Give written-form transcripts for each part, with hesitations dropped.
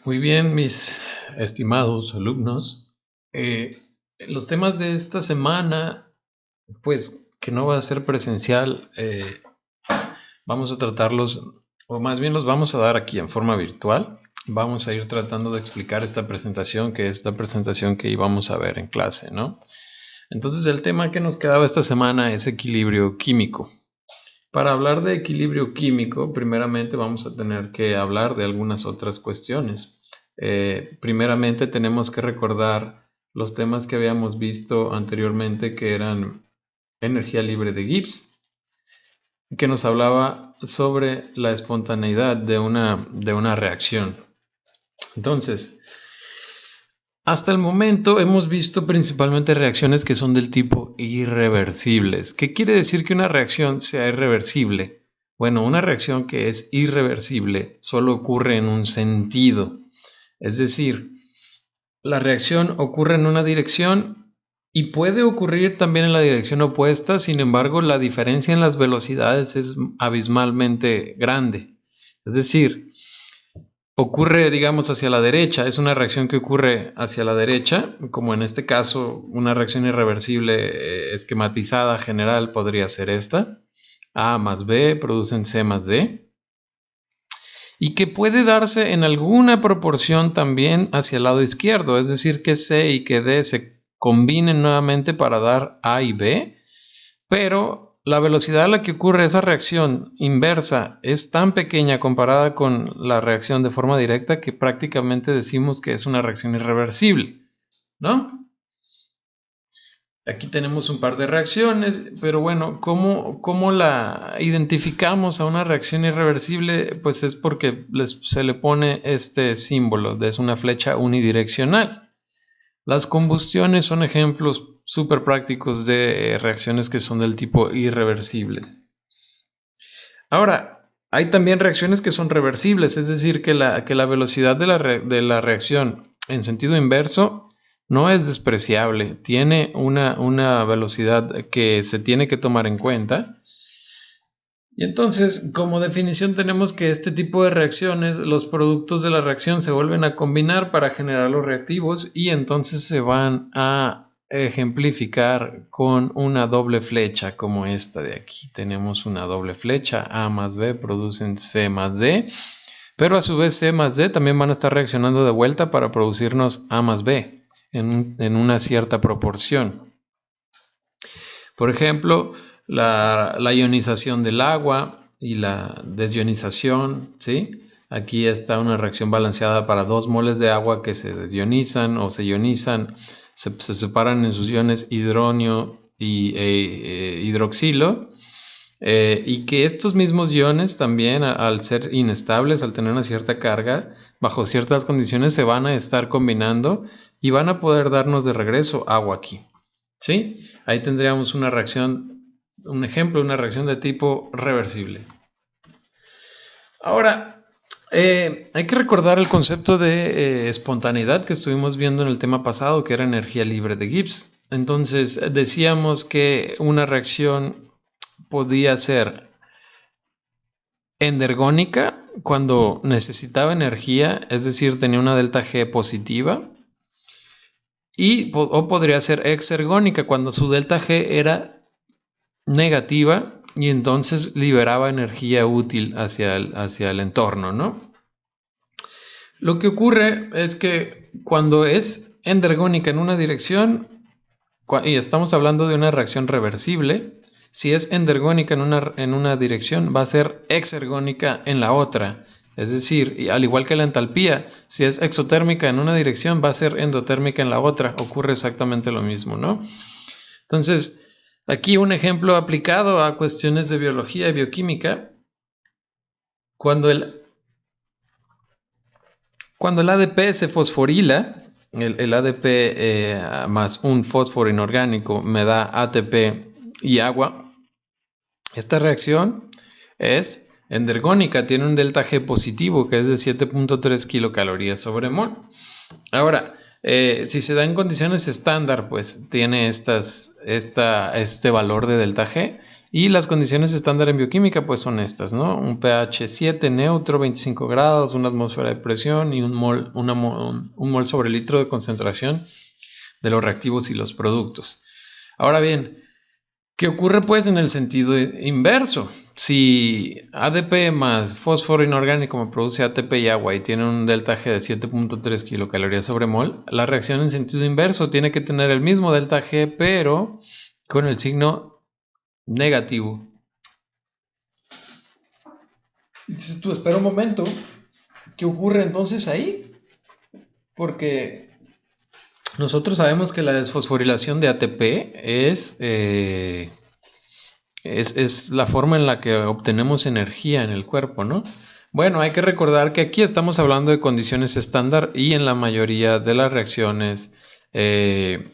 Muy bien, mis estimados alumnos. Eh, los temas de esta semana, pues que no va a ser presencial, vamos a tratarlos, o más bien los vamos a dar aquí en forma virtual. Vamos a ir tratando de explicar esta presentación, que es la presentación que íbamos a ver en clase, ¿no? Entonces, el tema que nos quedaba esta semana es equilibrio químico. Para hablar de equilibrio químico, primeramente vamos a tener que hablar de algunas otras cuestiones. Primeramente tenemos que recordar los temas que habíamos visto anteriormente, que eran energía libre de Gibbs, que nos hablaba sobre la espontaneidad de una reacción. Entonces, hasta el momento hemos visto principalmente reacciones que son del tipo irreversibles. ¿Qué quiere decir que una reacción sea irreversible? Bueno, una reacción que es irreversible solo ocurre en un sentido. Es decir, la reacción ocurre en una dirección y puede ocurrir también en la dirección opuesta. Sin embargo, la diferencia en las velocidades es abismalmente grande. Es decir, ocurre, digamos, hacia la derecha, es una reacción que ocurre hacia la derecha, como en este caso una reacción irreversible esquematizada general podría ser esta. A más B producen C más D. Y que puede darse en alguna proporción también hacia el lado izquierdo, es decir, que C y que D se combinen nuevamente para dar A y B, pero la velocidad a la que ocurre esa reacción inversa es tan pequeña comparada con la reacción de forma directa que prácticamente decimos que es una reacción irreversible, ¿no? Aquí tenemos un par de reacciones, pero bueno, ¿cómo la identificamos a una reacción irreversible? Pues es porque se le pone este símbolo, es una flecha unidireccional. Las combustiones son ejemplos súper prácticos de reacciones que son del tipo irreversibles. Ahora, hay también reacciones que son reversibles, es decir, que la velocidad de la reacción en sentido inverso no es despreciable, tiene una velocidad que se tiene que tomar en cuenta. Y entonces, como definición, tenemos que este tipo de reacciones, los productos de la reacción se vuelven a combinar para generar los reactivos y entonces se van a ejemplificar con una doble flecha como esta de aquí. Tenemos una doble flecha, A más B producen C más D, pero a su vez C más D también van a estar reaccionando de vuelta para producirnos A más B en una cierta proporción. Por ejemplo, la ionización del agua y la desionización, ¿sí? Aquí está una reacción balanceada para 2 moles de agua que se desionizan o se ionizan, se separan en sus iones hidronio y hidroxilo, y que estos mismos iones también, al ser inestables, al tener una cierta carga, bajo ciertas condiciones se van a estar combinando y van a poder darnos de regreso agua aquí. ¿Sí? Ahí tendríamos una reacción, un ejemplo, una reacción de tipo reversible. Ahora, hay que recordar el concepto de espontaneidad que estuvimos viendo en el tema pasado, que era energía libre de Gibbs. Entonces, decíamos que una reacción podía ser endergónica cuando necesitaba energía, es decir, tenía una delta G positiva, o podría ser exergónica cuando su delta G era negativa y entonces liberaba energía útil hacia el entorno, ¿no? Lo que ocurre es que cuando es endergónica en una dirección, y estamos hablando de una reacción reversible, si es endergónica en una dirección, va a ser exergónica en la otra. Es decir, al igual que la entalpía, si es exotérmica en una dirección, va a ser endotérmica en la otra. Ocurre exactamente lo mismo, ¿no? Entonces, aquí un ejemplo aplicado a cuestiones de biología y bioquímica, cuando el, cuando el ADP se fosforila, el ADP más un fósforo inorgánico me da ATP y agua. Esta reacción es endergónica, tiene un delta G positivo que es de 7.3 kilocalorías sobre mol. Ahora, si se da en condiciones estándar, pues tiene este valor de delta G. Y las condiciones estándar en bioquímica pues son estas, ¿no? Un pH 7 neutro, 25 grados, una atmósfera de presión y un mol sobre litro de concentración de los reactivos y los productos. Ahora bien, ¿qué ocurre pues en el sentido inverso? Si ADP más fósforo inorgánico me produce ATP y agua y tiene un delta G de 7.3 kilocalorías sobre mol, la reacción en sentido inverso tiene que tener el mismo delta G pero con el signo negativo. Dices tú, espera un momento, ¿qué ocurre entonces ahí? Porque nosotros sabemos que la desfosforilación de ATP es la forma en la que obtenemos energía en el cuerpo, ¿no? Bueno, hay que recordar que aquí estamos hablando de condiciones estándar y en la mayoría de las reacciones en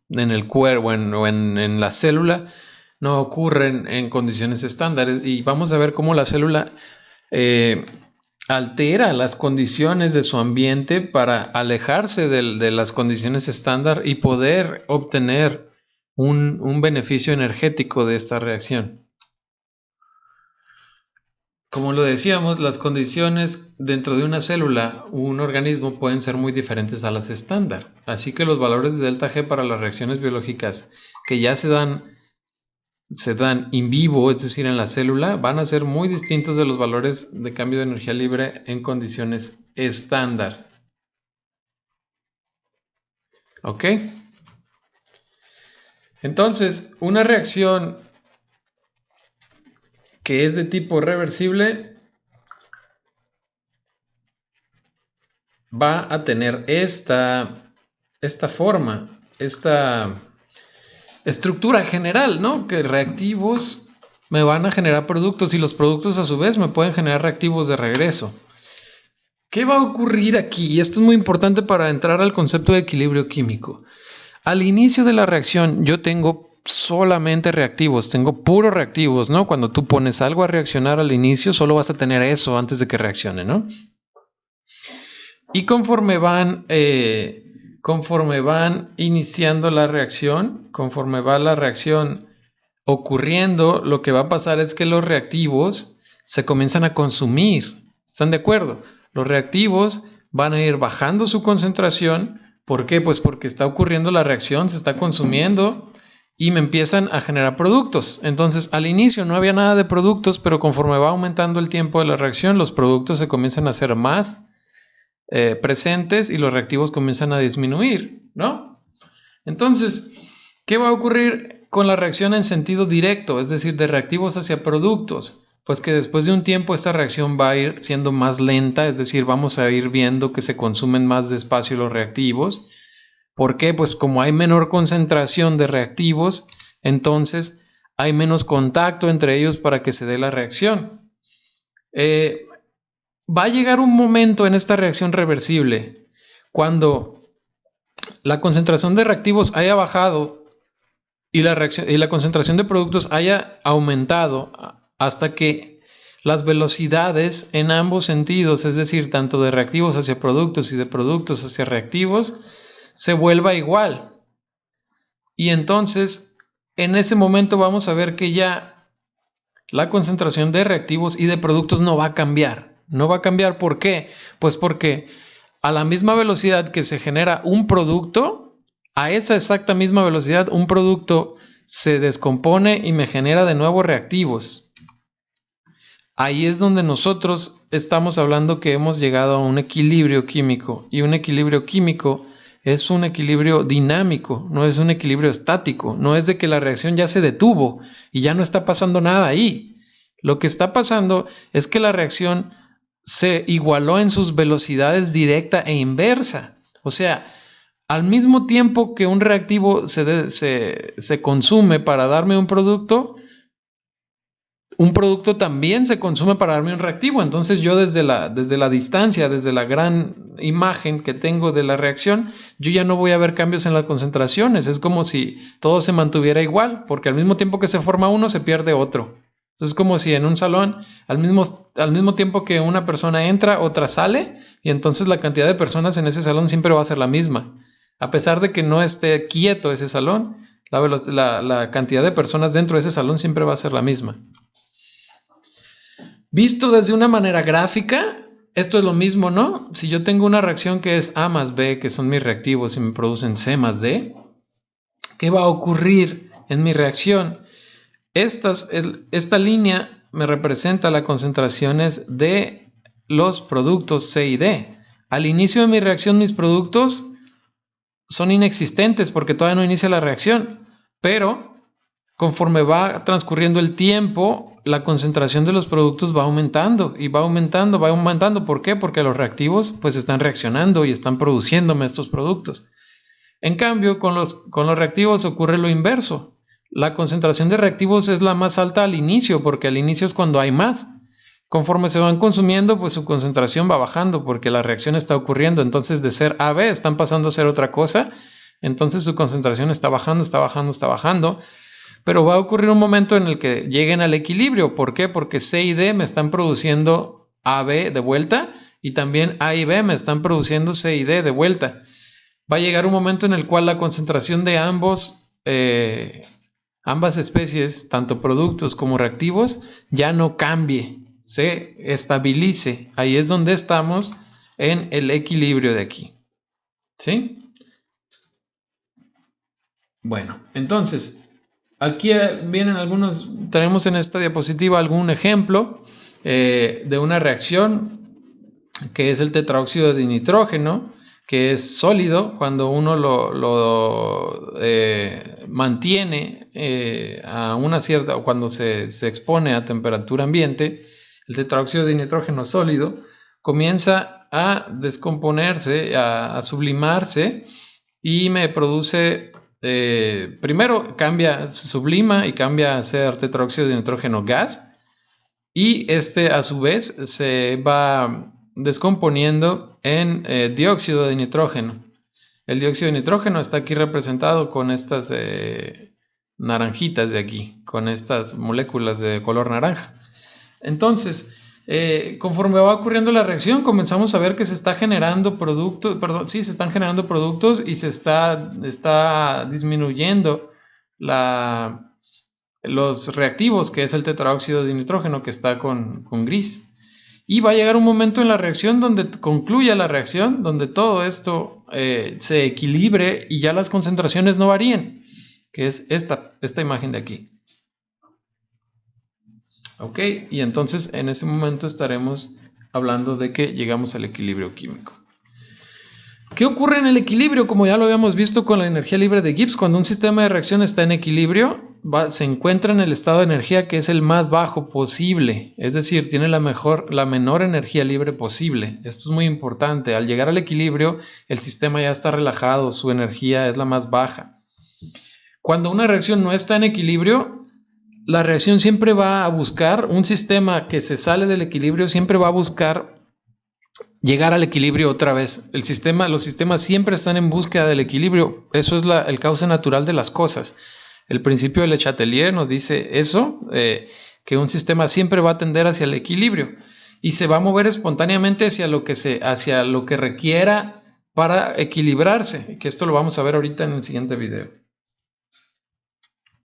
el cuerpo o en la célula no ocurren en condiciones estándares y vamos a ver cómo la célula altera las condiciones de su ambiente para alejarse de las condiciones estándar y poder obtener un beneficio energético de esta reacción. Como lo decíamos, las condiciones dentro de una célula o un organismo pueden ser muy diferentes a las estándar. Así que los valores de delta G para las reacciones biológicas que ya se dan in vivo, es decir, en la célula, van a ser muy distintos de los valores de cambio de energía libre en condiciones estándar. ¿Ok? Entonces, una reacción que es de tipo reversible va a tener esta forma, esta estructura general, ¿no? Que reactivos me van a generar productos y los productos a su vez me pueden generar reactivos de regreso. ¿Qué va a ocurrir aquí? Y esto es muy importante para entrar al concepto de equilibrio químico. Al inicio de la reacción yo tengo solamente reactivos, tengo puros reactivos, ¿no? Cuando tú pones algo a reaccionar al inicio, solo vas a tener eso antes de que reaccione, ¿no? Y conforme van iniciando la reacción, conforme va la reacción ocurriendo, lo que va a pasar es que los reactivos se comienzan a consumir. ¿Están de acuerdo? Los reactivos van a ir bajando su concentración. ¿Por qué? Pues porque está ocurriendo la reacción, se está consumiendo y me empiezan a generar productos. Entonces, al inicio no había nada de productos, pero conforme va aumentando el tiempo de la reacción, los productos se comienzan a hacer más presentes y los reactivos comienzan a disminuir, ¿no? Entonces, ¿qué va a ocurrir con la reacción en sentido directo, es decir, de reactivos hacia productos? Pues que después de un tiempo esta reacción va a ir siendo más lenta, es decir, vamos a ir viendo que se consumen más despacio los reactivos. ¿Por qué? Pues como hay menor concentración de reactivos, entonces hay menos contacto entre ellos para que se dé la reacción. Va a llegar un momento en esta reacción reversible cuando la concentración de reactivos haya bajado y la concentración de productos haya aumentado hasta que las velocidades en ambos sentidos, es decir, tanto de reactivos hacia productos y de productos hacia reactivos, se vuelva igual. Y entonces, en ese momento vamos a ver que ya la concentración de reactivos y de productos no va a cambiar. No va a cambiar, ¿por qué? Pues porque a la misma velocidad que se genera un producto, a esa exacta misma velocidad un producto se descompone y me genera de nuevo reactivos. Ahí es donde nosotros estamos hablando que hemos llegado a un equilibrio químico, y un equilibrio químico es un equilibrio dinámico, no es un equilibrio estático, no es de que la reacción ya se detuvo y ya no está pasando nada ahí. Lo que está pasando es que la reacción se igualó en sus velocidades directa e inversa. O sea, al mismo tiempo que un reactivo se consume para darme un producto también se consume para darme un reactivo. Entonces yo desde la distancia, desde la gran imagen que tengo de la reacción, yo ya no voy a ver cambios en las concentraciones. Es como si todo se mantuviera igual, porque al mismo tiempo que se forma uno, se pierde otro. Entonces es como si en un salón, al mismo tiempo que una persona entra, otra sale, y entonces la cantidad de personas en ese salón siempre va a ser la misma. A pesar de que no esté quieto ese salón, La cantidad de personas dentro de ese salón siempre va a ser la misma. Visto desde una manera gráfica, esto es lo mismo, ¿no? Si yo tengo una reacción que es A más B, que son mis reactivos y me producen C más D, ¿qué va a ocurrir en mi reacción? Esta línea me representa las concentraciones de los productos C y D. Al inicio de mi reacción, mis productos son inexistentes porque todavía no inicia la reacción, pero conforme va transcurriendo el tiempo, la concentración de los productos va aumentando y va aumentando, va aumentando. ¿Por qué? Porque los reactivos pues están reaccionando y están produciéndome estos productos. En cambio, con los reactivos ocurre lo inverso. La concentración de reactivos es la más alta al inicio, porque al inicio es cuando hay más. Conforme se van consumiendo, pues su concentración va bajando, porque la reacción está ocurriendo. Entonces, de ser AB están pasando a ser otra cosa. Entonces, su concentración está bajando, está bajando, está bajando. Pero va a ocurrir un momento en el que lleguen al equilibrio. ¿Por qué? Porque C y D me están produciendo AB de vuelta y también A y B me están produciendo C y D de vuelta. Va a llegar un momento en el cual la concentración de ambas especies, tanto productos como reactivos, ya no cambie, se estabilice. Ahí es donde estamos en el equilibrio de aquí. ¿Sí? Bueno, entonces, aquí vienen tenemos en esta diapositiva algún ejemplo de una reacción que es el tetraóxido de nitrógeno, que es sólido cuando uno lo mantiene a una cierta, o cuando se expone a temperatura ambiente. El tetraóxido de nitrógeno sólido comienza a descomponerse, a sublimarse y me produce, primero se sublima y cambia a ser tetraóxido de nitrógeno gas, y a su vez se va descomponiendo en dióxido de nitrógeno. El dióxido de nitrógeno está aquí representado con estas naranjitas de aquí, con estas moléculas de color naranja. Entonces, conforme va ocurriendo la reacción, comenzamos a ver que se está generando productos, se están generando productos y se está disminuyendo los reactivos, que es el tetraóxido de nitrógeno, que está con gris. Y va a llegar un momento en la reacción donde concluya la reacción, donde todo esto se equilibre y ya las concentraciones no varíen, que es esta imagen de aquí. Ok, y entonces en ese momento estaremos hablando de que llegamos al equilibrio químico. ¿Qué ocurre en el equilibrio? Como ya lo habíamos visto con la energía libre de Gibbs, cuando un sistema de reacción está en equilibrio, se encuentra en el estado de energía que es el más bajo posible, es decir, tiene la menor energía libre posible. Esto es muy importante. Al llegar al equilibrio, el sistema ya está relajado, su energía es la más baja. Cuando una reacción no está en equilibrio, la reacción siempre va a buscar, un sistema que se sale del equilibrio siempre va a buscar llegar al equilibrio otra vez. Los sistemas siempre están en búsqueda del equilibrio. Eso es el cauce natural de las cosas. El principio de Le Chatelier nos dice eso, que un sistema siempre va a tender hacia el equilibrio y se va a mover espontáneamente hacia lo que requiera para equilibrarse, que esto lo vamos a ver ahorita en el siguiente video.